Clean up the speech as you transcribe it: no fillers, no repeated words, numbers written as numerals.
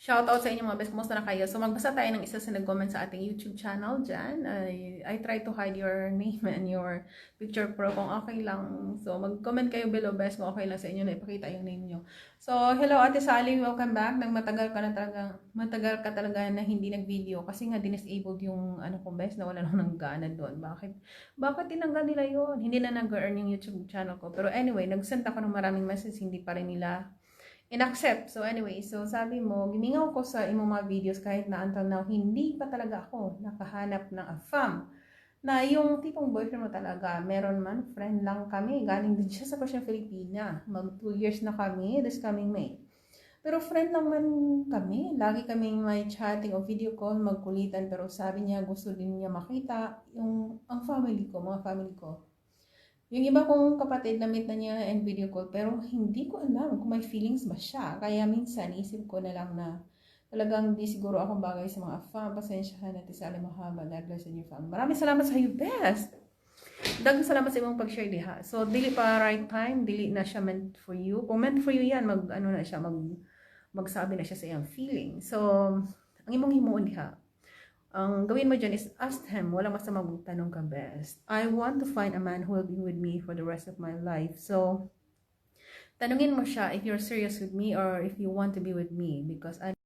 Shoutout sa inyo mga best. Kumusta na kayo? So, magbasa tayo ng isa sa nag-comment sa ating YouTube channel dyan. I try to hide your name and your picture pro kung okay lang. So, mag-comment kayo below best kung okay lang sa inyo na ipakita yung name nyo. So, hello Ate Sally. Welcome back. Matagal ka talaga na hindi nag-video kasi nga disabled yung ano ko best na wala nang gana doon. Bakit tinanggal nila yun? Hindi na nag-earn yung YouTube channel ko. Pero anyway, nag-send ako ng maraming messages. Hindi pa rin nila in-accept. So anyway, so sabi mo, gimingaw ko sa imong mga videos kahit na until now, hindi pa talaga ako nakahanap ng afam. Na yung tipong boyfriend mo talaga, meron man, friend lang kami, galing din siya sa Persian Filipina. Mag 2 years na kami, this coming May. Pero friend lang man kami, lagi kaming may chatting o video call, magkulitan, pero sabi niya gusto din niya makita yung ang family ko, mga family ko. Yung iba kong kapatid na meet na niya and video call pero hindi ko alam kung may feelings ba siya. Kaya minsan isip ko na lang na talagang di siguro akong bagay sa mga fam. Pasensyahan natin sa alimahaba. God bless in your fam. Maraming salamat sa you best. Dagang salamat sa imong pag-share diha. So dili pa right time, dili na siya meant for you. Kung meant for you yan, magsabi na siya sa iyang feeling. So ang imong himuon diha, ang gawin mo dyan is ask him. Walang masamang magtanong ka best. I want to find a man who will be with me for the rest of my life. So, tanungin mo siya if you're serious with me or if you want to be with me. Because